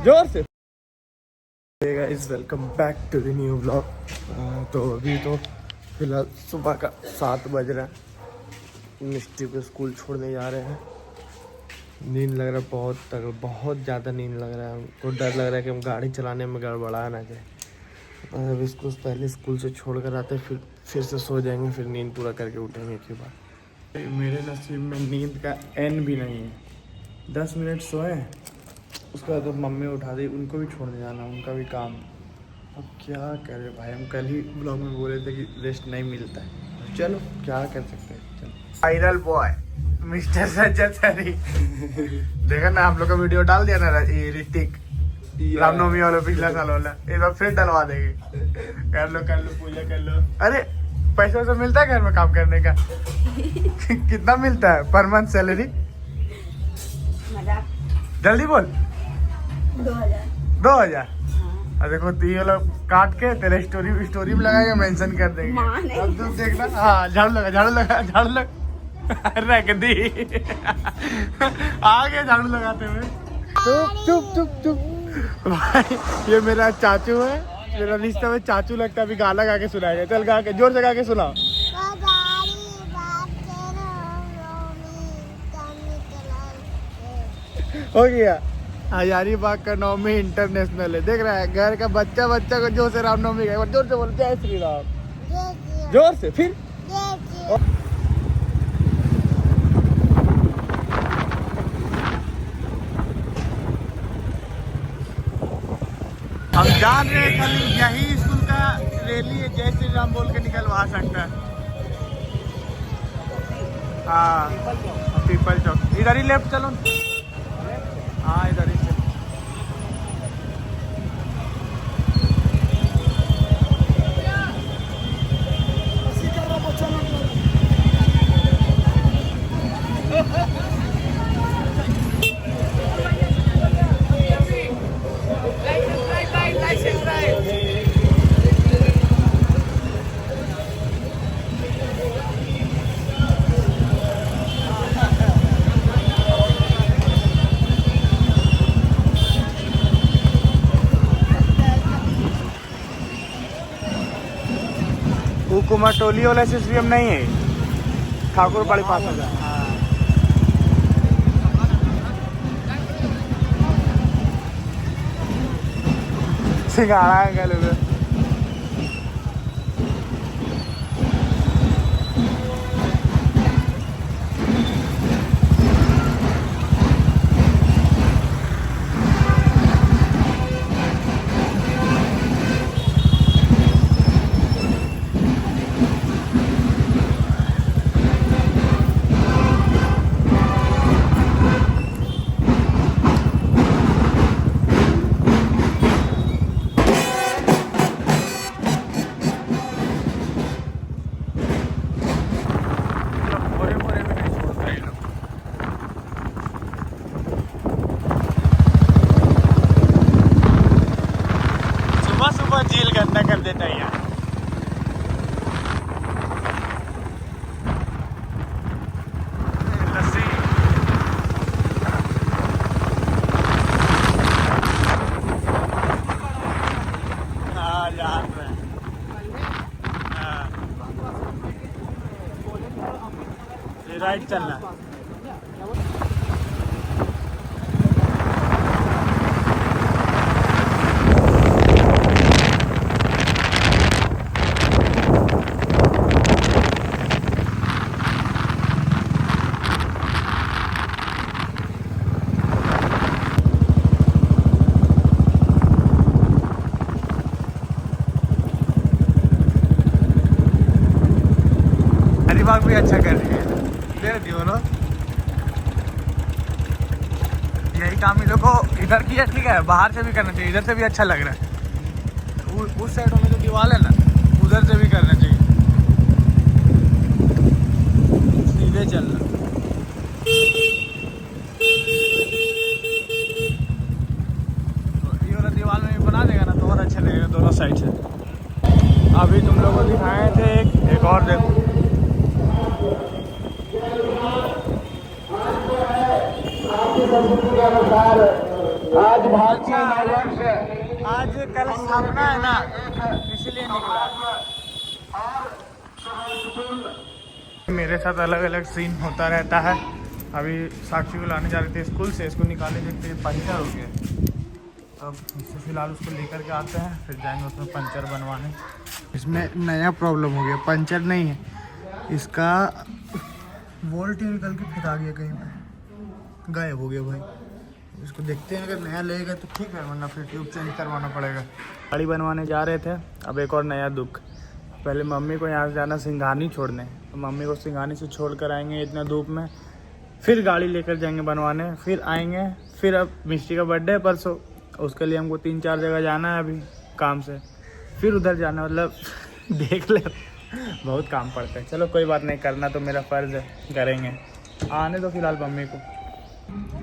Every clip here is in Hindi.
जोर से। Guys welcome back to the new vlog. तो अभी तो फिलहाल सुबह का 7 बज रहा है। मिस्टी को स्कूल छोड़ने जा रहे हैं। नींद लग रहा है बहुत ज़्यादा नींद लग रहा है। हमको डर लग रहा है कि हम गाड़ी चलाने में गड़बड़ा ना जाए। अब इसको पहले स्कूल से छोड़ कर आते फिर से सो जाएंगे, फिर नींद पूरा करके उठेंगे के बाद। मेरे नसीब में नींद का एन भी नहीं है। 10 मिनट सोए, उसके बाद तो मम्मी उठा दी, उनको भी छोड़ने जाना, उनका भी काम। अब क्या करे भाई, हम कल ही ब्लॉग में बोले थे कि रेस्ट नहीं मिलता है। चलो क्या कर सकते हैं। चलो वायरल बॉय मिस्टर सज्जद सरी देखा ना, हम लोग का वीडियो डाल दिया ना ऋतिक रामनवमी वाला, पिछला साल वाला। एक बार फिर डलवा देंगे। कर लो पूजा कर लो। अरे पैसा वैसा मिलता है घर में काम करने का? कितना मिलता है पर मंथ सैलरी? जल्दी बोल। 2000। और देखो ये लोग काट के तेरे स्टोरी में लगाएंगे, मेंशन कर देंगे। अब तुम देखना। हाँ झाड़ू लगा रख दी। आ गया झाड़ू लगाते हुए। चुप भाई, ये मेरा चाचू है। मेरा रिश्ता में चाचू लगता है। अभी गाना गा के सुनाएगा। चल गा के, जोर से गा के सुनाओ। हो गया। हजारीबाग का नवमी इंटरनेशनल है। देख रहा है घर का बच्चा को जोर से रामनवमी का, जोर से बोलो जय श्री राम। जोर से फिर। हम जान रहे हैं कल यही स्कूल का रैली है, जय श्री राम बोल के निकलवा सकता है। हाँ पीपल चौक, इधर ही लेफ्ट चलो। हाँ इधर ही चलो। कुमार टोली वाला सिस्टम नहीं है, ठाकुर बड़े पास हो जाए। सिंगाड़ा है गले में। झील गंदा कर देता है यार। लस्सी हाँ यार राइट चलना। भी अच्छा कर रही है, दे रही हो ना। यही काम इन लोग को इधर किया, ठीक है, बाहर से भी करना चाहिए। इधर से भी अच्छा लग रहा है। उस साइड में जो दीवार है ना, उधर से भी करना चाहिए। सीधे चलना। तो ये वाला दीवार में भी बना देगा ना तो और अच्छा लगेगा दोनों साइड से। अभी तुम लोगों को दिखाए थे एक और देखो। संस्कृति के अनुसार आज भारतीय नौरक्ष आज कल स्थापना है ना, इसलिए निकला। मेरे साथ अलग अलग सीन होता रहता है। अभी साक्षी को लाने जा रहे थे स्कूल से, इसको निकाले देखते पंचर हो गया। अब इससे फिलहाल उसको लेकर के आते हैं, फिर जाएंगे उसमें पंचर बनवाने। इसमें नया प्रॉब्लम हो गया, पंचर नहीं है, इसका वोल्ट निकल के फेंका गया कहीं पे, गायब हो गया भाई। इसको देखते हैं, अगर नया लगेगा तो ठीक है, वरना फिर ट्यूब चेंज करवाना पड़ेगा। गाड़ी बनवाने जा रहे थे, अब एक और नया दुख। पहले मम्मी को यहाँ से जाना सिंघानी छोड़ने, तो मम्मी को सिंघानी से छोड़ कर आएंगे इतना धूप में, फिर गाड़ी लेकर जाएंगे बनवाने, फिर आएंगे। फिर अब मिस्टी का बर्थडे है परसों, उसके लिए हमको 3-4 जगह जाना है अभी काम से, फिर उधर जाना, मतलब देख ले बहुत काम पड़ता है। चलो कोई बात नहीं, करना तो मेरा फ़र्ज़ है, करेंगे। आने दो फिलहाल मम्मी को।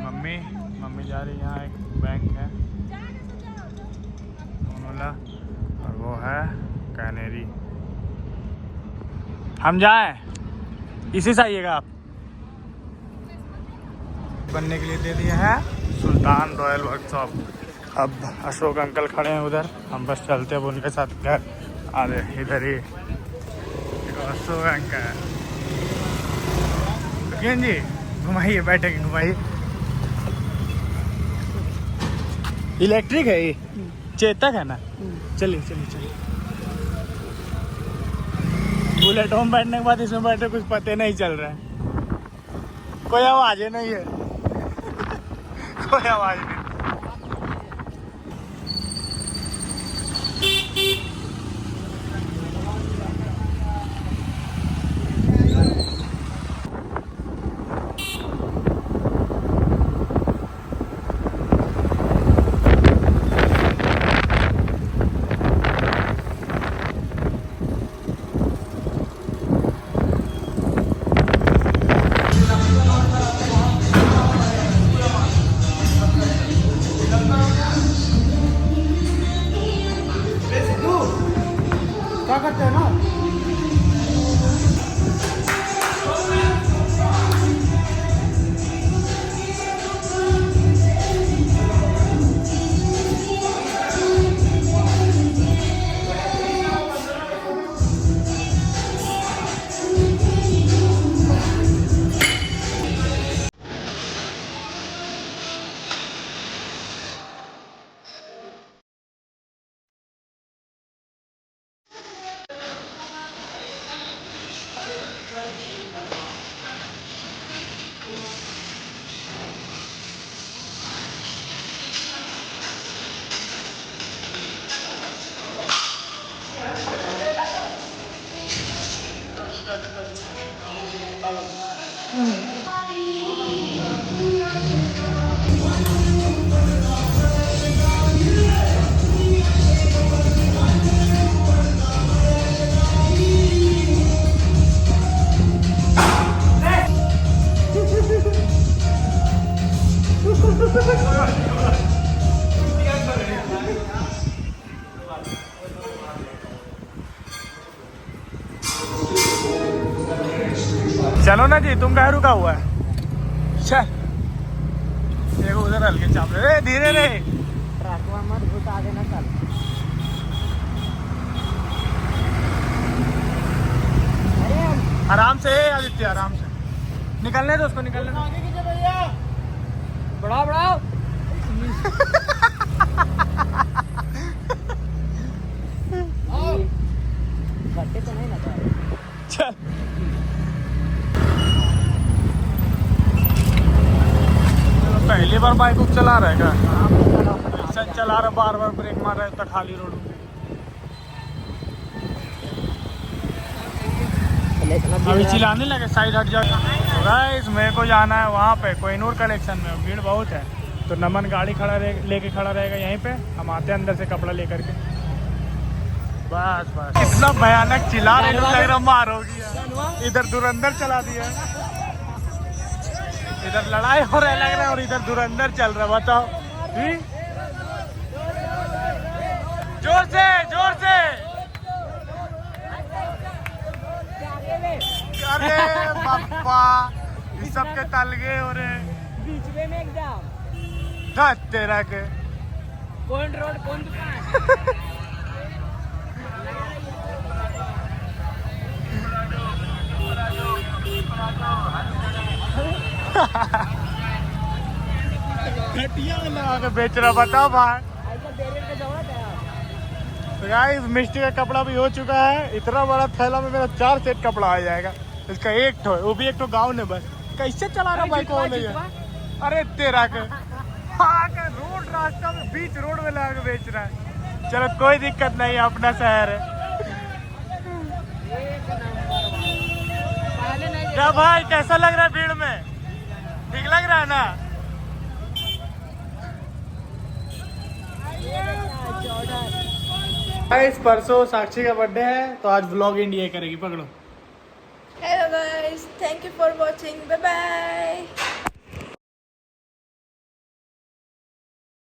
मम्मी जा रही है, यहाँ एक बैंक है मोनोला, और वो है कैनेरी। हम जाएं, इसी से आइएगा आप। बनने के लिए दे दिया है सुल्तान रॉयल वर्कशॉप। अब अशोक अंकल खड़े हैं उधर, हम बस चलते हैं उनके साथ घर। अरे इधर ही अशोक अंकल, जी घुमाइए, बैठेंगे घुमाइए। इलेक्ट्रिक है ये, चेतक है ना? चलिए चलिए चलिए। बुलेट होम बैठने के बाद इसमें बैठे कुछ पते नहीं चल रहा है, कोई आवाज नहीं है कोई आवाज नहीं। क्या करते हैं ना, चलो ना जी, तुम कहाँ रुका हुआ है? चल देखो उधर हल्के चाप रहे, धीरे रे, मत घुसा देना कल। आराम से आदित्य, आराम से निकलने दो उसको, निकलने दो। आगे कीजिए भैया, बढ़ाओ बढ़ाओ। गड्ढे तो नहीं ना चल पहली बार बाइक चला रहा है क्या? ऐसा चला रहा, बार बार ब्रेक मार रहा है, तो खाली रोड। अभी चिल्लाने लगे साइड हट जाओ। गाइस मेरे को जाना है वहाँ पे कोहिनूर कलेक्शन में, भीड़ बहुत है, तो नमन गाड़ी खड़ा लेके खड़ा रहेगा यहीं पे, हम आते हैं अंदर से कपड़ा लेकर के। बस बस, इतना भयानक चिल्ला रहे, लग रहा मार होगी। इधर धुरंधर चला दिया, इधर लड़ाई हो रहा है लग रहा है, और इधर धुरंधर चल रहा है। बताओ जोर से जोर से। अरे बापा, इस सब के तलगे हो रहे, बीच में एकदम तेरा के कौन रोड कौन दुकान घटिया लगा के बेच रहा बताओ भाई। ऐसा बैरियर का जरूरत है तो गाइस मिस्टी का कपड़ा भी हो चुका है। इतना बड़ा थैला में मेरा 4 सेट कपड़ा आ जाएगा। इसका एक ठो, वो भी एक ठो गाँव में बस। कैसे चला रहा बाइक को ले जा। अरे तेरा के रोड रास्ता में बीच रोड में लगा के बेच रहा है। चलो कोई दिक्कत नहीं, अपना शहर है। क्या भाई कैसा लग रहा है भीड़ में? ठीक लग रहा है ना? इस परसों साक्षी का बर्थडे है तो आज व्लॉग इंडिया करेगी। पकड़ो। Hello guys, thank you for watching. Bye bye.